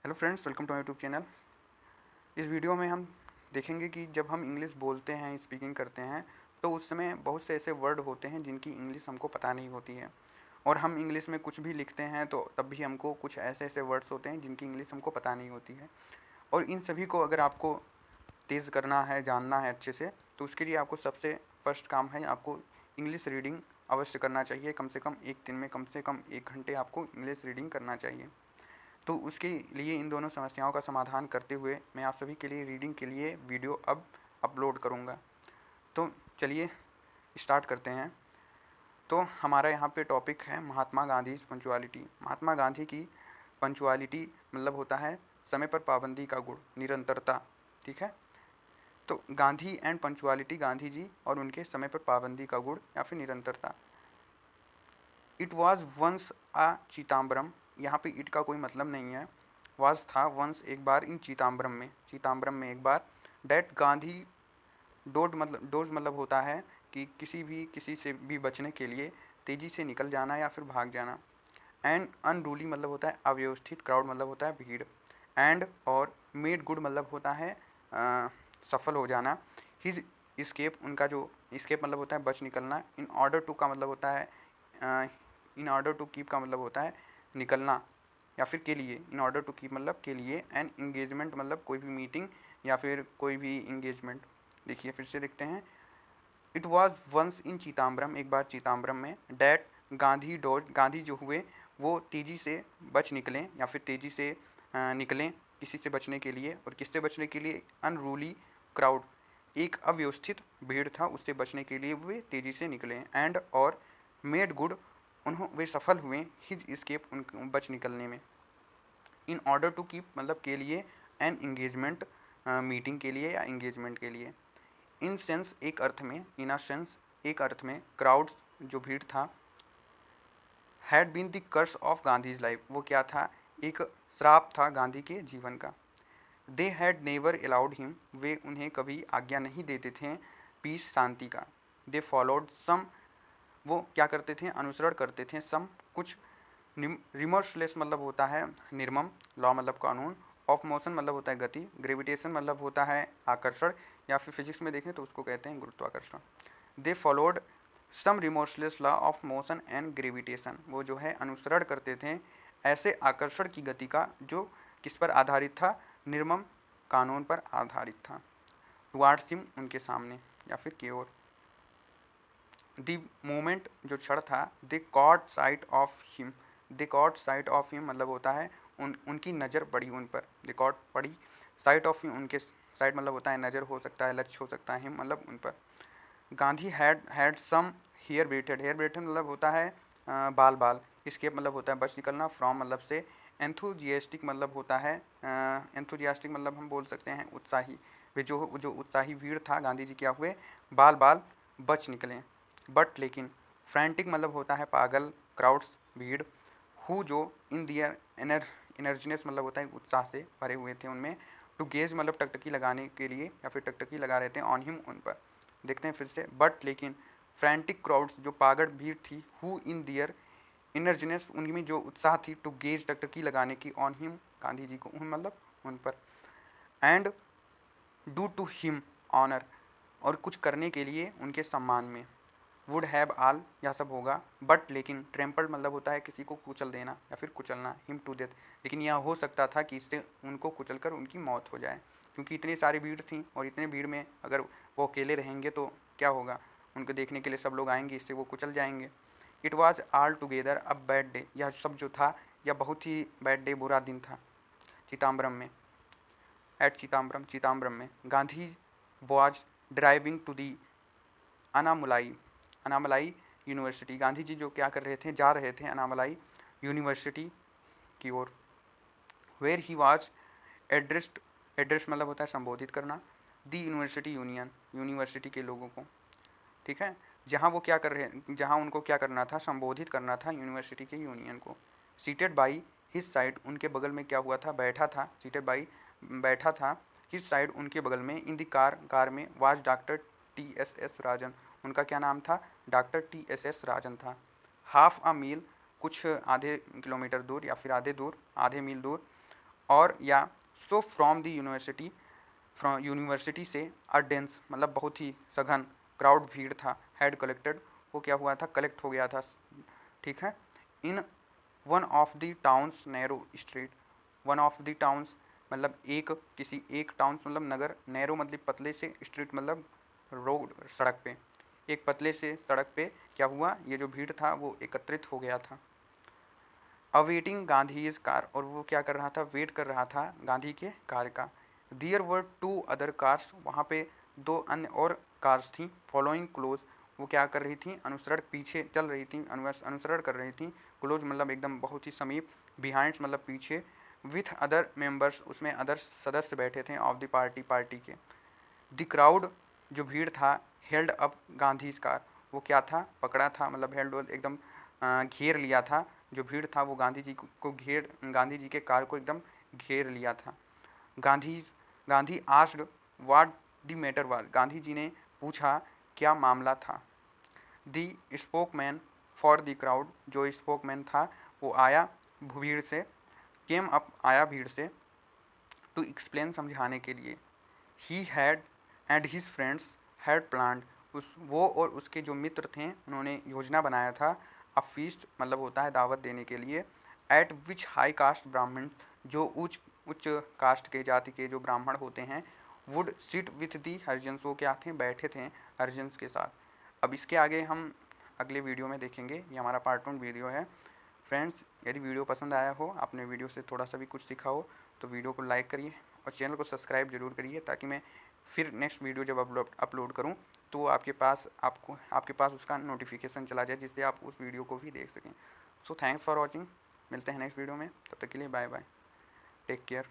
Hello friends, welcome to my YouTube channel. इस video में हम देखेंगे कि जब हम इंग्लिश बोलते हैं, स्पीकिंग करते हैं, तो उस समय बहुत से ऐसे वर्ड होते हैं जिनकी इंग्लिश हमको पता नहीं होती है। और हम इंग्लिश में कुछ भी लिखते हैं तो तब भी हमको कुछ ऐसे ऐसे वर्ड्स होते हैं जिनकी इंग्लिश हमको पता नहीं होती है। और इन सभी को अगर आपको तेज़ करना है, जानना है अच्छे से, तो उसके लिए आपको सबसे फर्स्ट काम है, आपको इंग्लिश रीडिंग अवश्य करना चाहिए। कम से कम एक दिन में कम से कम 1 घंटे आपको इंग्लिश रीडिंग करना चाहिए। तो उसके लिए इन दोनों समस्याओं का समाधान करते हुए मैं आप सभी के लिए रीडिंग के लिए वीडियो अब अपलोड करूँगा। तो चलिए स्टार्ट करते हैं। तो हमारा यहाँ पे टॉपिक है महात्मा गांधी पंचुअलिटी। महात्मा गांधी की पंचुअलिटी मतलब होता है समय पर पाबंदी का गुण, निरंतरता। ठीक है। तो गांधी एंड पंचुअलिटी, गांधी जी और उनके समय पर पाबंदी का गुण या फिर निरंतरता। इट वॉज वंस आ चिदम्बरम। यहाँ पे इट का कोई मतलब नहीं है। वाज था वंस एक बार, इन चिदम्बरम में एक बार। डैट गांधी डोज मतलब होता है कि किसी से भी बचने के लिए तेज़ी से निकल जाना या फिर भाग जाना। एंड अनरूली मतलब होता है अव्यवस्थित, क्राउड मतलब होता है भीड़। एंड और मेड गुड मतलब होता है सफल हो जाना। हिज स्केप, उनका जो स्केप मतलब होता है बच निकलना। इन ऑर्डर टू का मतलब होता है इन ऑर्डर टू कीप का मतलब होता है निकलना या फिर के लिए। इन ऑर्डर टू कीप मतलब के लिए। एंड इंगेजमेंट मतलब कोई भी मीटिंग या फिर कोई भी इंगेजमेंट। देखिए फिर से देखते हैं। It was once in Chidambaram, एक बार चिदम्बरम में। डैट गांधी डॉज, गांधी जो हुए वो तेज़ी से बच निकलें या फिर तेज़ी से निकलें किसी से बचने के लिए। और किससे बचने के लिए? अनरूली क्राउड, एक अव्यवस्थित भीड़ था, उससे बचने के लिए वे तेज़ी से निकले। एंड और मेड गुड, वे सफल हुए। हिज स्केप, उन बच निकलने में। इन ऑर्डर टू कीप मतलब के लिए। एन इंगेजमेंट मीटिंग के लिए या इंगेजमेंट के लिए। इन सेंस एक अर्थ में, इन अ सेंस एक अर्थ में, क्राउड्स जो भीड़ था, had been the curse of Gandhi's life, वो क्या था? एक श्राप था गांधी के जीवन का। They had never allowed him, वे उन्हें कभी आज्ञा नहीं देते थे पीस, शांति का। दे फॉलोड सम, वो क्या करते थे? अनुसरण करते थे। सम कुछ। रिमर्सलेस मतलब होता है निर्मम, लॉ मतलब कानून। ऑफ मोशन मतलब होता है गति। ग्रेविटेशन मतलब होता है आकर्षण, या फिर फिजिक्स में देखें तो उसको कहते हैं गुरुत्वाकर्षण। They followed some remorseless law of motion and gravitation, वो जो है अनुसरण करते थे ऐसे आकर्षण की गति का जो किस पर आधारित था? निर्मम कानून पर आधारित था। टुवार्ड्स हिम, उनके सामने या फिर की ओर। द मोमेंट जो क्षण था, they caught site of him, they caught site of him मतलब होता है उनकी नज़र पड़ी उन पर। दे कॉट पड़ी, साइट ऑफ हिम उनके, साइट मतलब होता है नज़र, हो सकता है लक्ष्य, हो सकता है हिम मतलब उन पर। Gandhi had some hair braided, hair braided मतलब होता है बाल बाल। स्केप मतलब होता है बच निकलना। फ्रॉम मतलब से। एंथुजियास्टिक मतलब होता है एंथुजियास्टिक मतलब हम बोल सकते हैं उत्साही। वे जो उत्साही भीड़ था, गांधी जी क्या हुए? बाल बाल बच निकले। बट लेकिन। फ्रैंटिक मतलब होता है पागल, क्राउड्स भीड़। हु जो इन दियर एनर्जीनेस मतलब होता है उत्साह से भरे हुए थे उनमें। टू गेज मतलब टकटकी लगाने के लिए या फिर टकटकी लगा रहे थे ऑन हिम, उन पर। देखते हैं फिर से। बट लेकिन। फ्रैंटिक क्राउड्स जो पागल भीड़ थी। हु इन दियर इनर्जीनेस, उनमें जो उत्साह थी। टू गेज टकटकी लगाने की, ऑन हिम गांधी जी को, उन मतलब उन पर। And do to him honour, और कुछ करने के लिए उनके सम्मान में। वुड हैव आल, यह सब होगा। बट लेकिन। ट्रेम्पल्ड मतलब होता है किसी को कुचल देना या फिर कुचलना। हिम टू डेथ, लेकिन यह हो सकता था कि इससे उनको कुचल कर उनकी मौत हो जाए, क्योंकि इतनी सारी भीड़ थी और इतने भीड़ में अगर वो अकेले रहेंगे तो क्या होगा? उनको देखने के लिए सब लोग आएंगे, इससे वो कुचल जाएंगे। It was all together a bad day, यह सब जो था यह बहुत ही बैड डे, बुरा दिन था। चिदम्बरम में, एट चिदम्बरम में। Gandhi was driving to the Annamalai, Annamalai university, Gandhi ji जो क्या कर रहे थे? जा रहे थे अनामलाई यूनिवर्सिटी की ओर। Where he was addressed, address मतलब होता है संबोधित करना। दी यूनिवर्सिटी यूनियन, यूनिवर्सिटी के लोगों को। ठीक है। जहाँ वो क्या कर रहे, जहाँ उनको क्या करना था? संबोधित करना था यूनिवर्सिटी के यूनियन को। सीटेड बाई हिज साइड, उनके बगल में क्या हुआ था? बैठा था। सीटेड बाई बैठा था। हिज साइड उनके बगल में। इन द कार, कार में। वाज डॉक्टर TSS राजन, उनका क्या नाम था? डॉक्टर TSS राजन था। हाफ अ मील, कुछ आधे किलोमीटर दूर या फिर आधे मील दूर। और या so from the university, from university से अ डेंस मतलब बहुत ही सघन क्राउड भीड़ था, हैड कलेक्टेड वो क्या हुआ था, कलेक्ट हो गया था, ठीक है, in one of the towns narrow street, one of the towns मतलब एक किसी एक टाउन्स मतलब नगर, नैरो मतलब पतले से, स्ट्रीट मतलब रोड सड़क पे, एक पतले से सड़क पे क्या हुआ, ये जो भीड़ था वो एकत्रित हो गया था। अवेटिंग गांधी इज कार, और वो क्या कर रहा था, वेट कर रहा था गांधी के कार का। दियर वर टू अदर कार्स, वहाँ पे दो अन्य और कार्स थी, फॉलोइंग क्लोज, वो क्या कर रही थी, अनुसरण पीछे चल रही थी, अनुसरण कर रही थी, क्लोज मतलब एकदम बहुत ही समीप, बिहाइंड मतलब पीछे, विथ अदर मेंबर्स उसमें अदर सदस्य बैठे थे ऑफ द पार्टी, पार्टी के। द क्राउड जो भीड़ था, हेल्ड अप गांधी कार, वो क्या था, पकड़ा था मतलब हेल्ड एकदम घेर लिया था, जो भीड़ था वो गांधी जी को घेर, गांधी जी के कार को एकदम घेर लिया था। Gandhi Gandhi asked what the matter was, Gandhi ji ने पूछा क्या मामला था। The spokesman for the crowd, जो स्पोकमैन था वो आया भीड़ से, केम अप आया भीड़ से, टू एक्सप्लेन समझाने के लिए। He had and his friends had planned, उस वो और उसके जो मित्र थे उन्होंने योजना बनाया था, अ फीस्ट मतलब होता है दावत देने के लिए, एट विच हाई कास्ट ब्राह्मण, जो उच्च उच्च कास्ट के जाति के जो ब्राह्मण होते हैं, would sit with the Harijans, वो क्या थे, बैठे थे हरिजन्स के साथ। अब इसके आगे हम अगले वीडियो में देखेंगे, ये हमारा पार्ट 1 वीडियो है। फ्रेंड्स, यदि वीडियो पसंद आया हो, आपने वीडियो से थोड़ा सा भी कुछ सीखा हो, तो वीडियो को लाइक करिए और चैनल को सब्सक्राइब जरूर करिए, ताकि मैं फिर नेक्स्ट वीडियो जब अपलोड करूँ तो वो आपके पास उसका नोटिफिकेशन चला जाए, जिससे आप उस वीडियो को भी देख सकें। सो थैंक्स फॉर वॉचिंग, मिलते हैं नेक्स्ट वीडियो में, तब तक के लिए बाय बाय, टेक केयर।